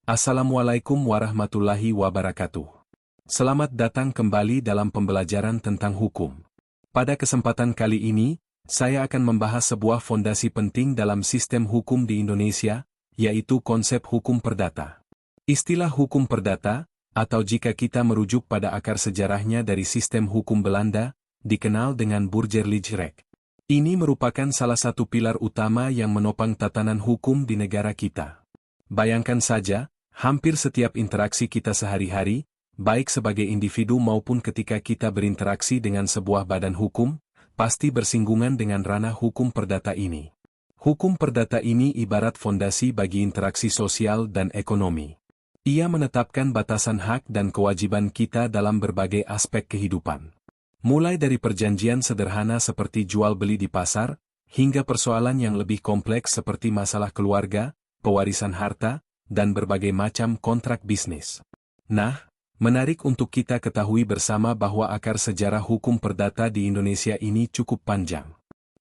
Assalamualaikum warahmatullahi wabarakatuh. Selamat datang kembali dalam pembelajaran tentang hukum. Pada kesempatan kali ini, saya akan membahas sebuah fondasi penting dalam sistem hukum di Indonesia, yaitu konsep hukum perdata. Istilah hukum perdata, atau jika kita merujuk pada akar sejarahnya dari sistem hukum Belanda, dikenal dengan Burgerlijk Recht. Ini merupakan salah satu pilar utama yang menopang tatanan hukum di negara kita. Bayangkan saja, hampir setiap interaksi kita sehari-hari, baik sebagai individu maupun ketika kita berinteraksi dengan sebuah badan hukum, pasti bersinggungan dengan ranah hukum perdata ini. Hukum perdata ini ibarat fondasi bagi interaksi sosial dan ekonomi. Ia menetapkan batasan hak dan kewajiban kita dalam berbagai aspek kehidupan. Mulai dari perjanjian sederhana seperti jual-beli di pasar, hingga persoalan yang lebih kompleks seperti masalah keluarga, pewarisan harta, dan berbagai macam kontrak bisnis. Nah, menarik untuk kita ketahui bersama bahwa akar sejarah hukum perdata di Indonesia ini cukup panjang.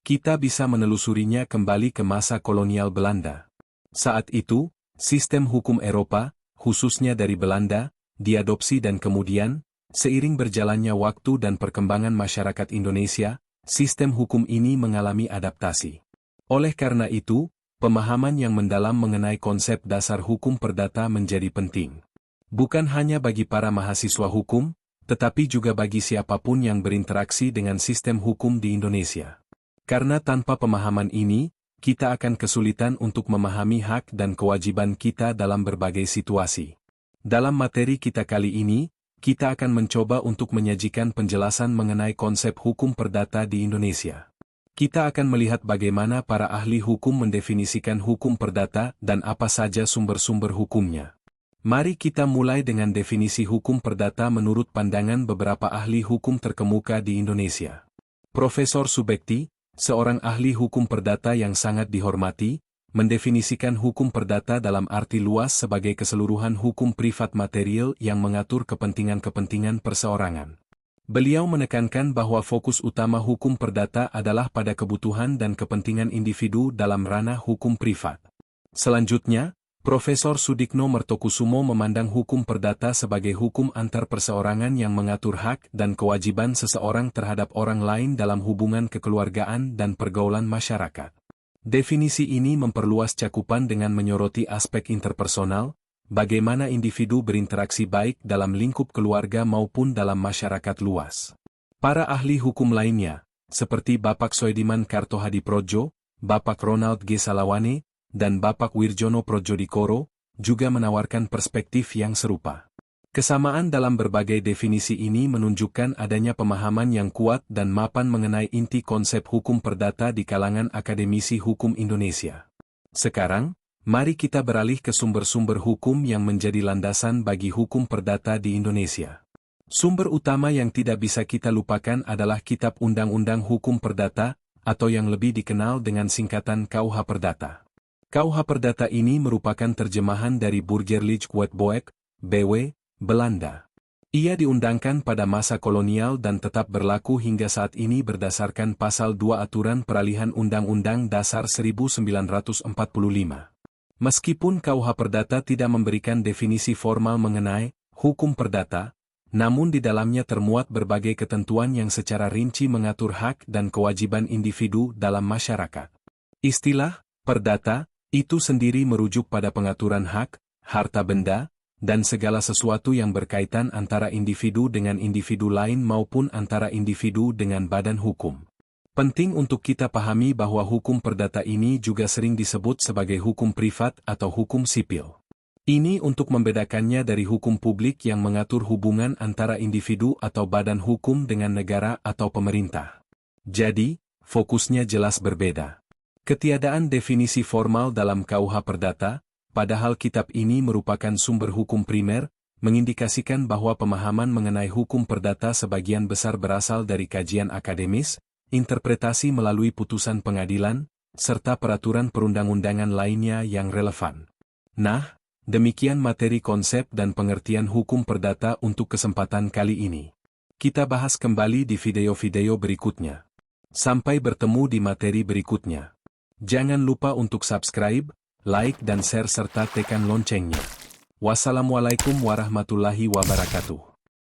Kita bisa menelusurinya kembali ke masa kolonial Belanda. Saat itu, sistem hukum Eropa, khususnya dari Belanda, diadopsi dan kemudian, seiring berjalannya waktu dan perkembangan masyarakat Indonesia, sistem hukum ini mengalami adaptasi. Oleh karena itu, pemahaman yang mendalam mengenai konsep dasar hukum perdata menjadi penting. Bukan hanya bagi para mahasiswa hukum, tetapi juga bagi siapapun yang berinteraksi dengan sistem hukum di Indonesia. Karena tanpa pemahaman ini, kita akan kesulitan untuk memahami hak dan kewajiban kita dalam berbagai situasi. Dalam materi kita kali ini, kita akan mencoba untuk menyajikan penjelasan mengenai konsep hukum perdata di Indonesia. Kita akan melihat bagaimana para ahli hukum mendefinisikan hukum perdata dan apa saja sumber-sumber hukumnya. Mari kita mulai dengan definisi hukum perdata menurut pandangan beberapa ahli hukum terkemuka di Indonesia. Profesor Subekti, seorang ahli hukum perdata yang sangat dihormati, mendefinisikan hukum perdata dalam arti luas sebagai keseluruhan hukum privat material yang mengatur kepentingan-kepentingan perseorangan. Beliau menekankan bahwa fokus utama hukum perdata adalah pada kebutuhan dan kepentingan individu dalam ranah hukum privat. Selanjutnya, Profesor Sudikno Mertokusumo memandang hukum perdata sebagai hukum antar perseorangan yang mengatur hak dan kewajiban seseorang terhadap orang lain dalam hubungan kekeluargaan dan pergaulan masyarakat. Definisi ini memperluas cakupan dengan menyoroti aspek interpersonal, bagaimana individu berinteraksi baik dalam lingkup keluarga maupun dalam masyarakat luas. Para ahli hukum lainnya, seperti Bapak Soediman Kartohadiprodjo, Bapak Ronald G. Salawane, dan Bapak Wirjono Prodjodikoro, juga menawarkan perspektif yang serupa. Kesamaan dalam berbagai definisi ini menunjukkan adanya pemahaman yang kuat dan mapan mengenai inti konsep hukum perdata di kalangan akademisi hukum Indonesia. Sekarang, mari kita beralih ke sumber-sumber hukum yang menjadi landasan bagi hukum perdata di Indonesia. Sumber utama yang tidak bisa kita lupakan adalah Kitab Undang-Undang Hukum Perdata, atau yang lebih dikenal dengan singkatan KUH Perdata. KUH Perdata ini merupakan terjemahan dari Burgerlijk Wetboek, BW, Belanda. Ia diundangkan pada masa kolonial dan tetap berlaku hingga saat ini berdasarkan Pasal 2 Aturan Peralihan Undang-Undang Dasar 1945. Meskipun KUH Perdata tidak memberikan definisi formal mengenai hukum perdata, namun di dalamnya termuat berbagai ketentuan yang secara rinci mengatur hak dan kewajiban individu dalam masyarakat. Istilah perdata itu sendiri merujuk pada pengaturan hak, harta benda, dan segala sesuatu yang berkaitan antara individu dengan individu lain maupun antara individu dengan badan hukum. Penting untuk kita pahami bahwa hukum perdata ini juga sering disebut sebagai hukum privat atau hukum sipil. Ini untuk membedakannya dari hukum publik yang mengatur hubungan antara individu atau badan hukum dengan negara atau pemerintah. Jadi, fokusnya jelas berbeda. Ketiadaan definisi formal dalam KUH Perdata, padahal kitab ini merupakan sumber hukum primer, mengindikasikan bahwa pemahaman mengenai hukum perdata sebagian besar berasal dari kajian akademis, interpretasi melalui putusan pengadilan, serta peraturan perundang-undangan lainnya yang relevan. Nah, demikian materi konsep dan pengertian hukum perdata untuk kesempatan kali ini. Kita bahas kembali di video-video berikutnya. Sampai bertemu di materi berikutnya. Jangan lupa untuk subscribe, like dan share serta tekan loncengnya. Wassalamualaikum warahmatullahi wabarakatuh.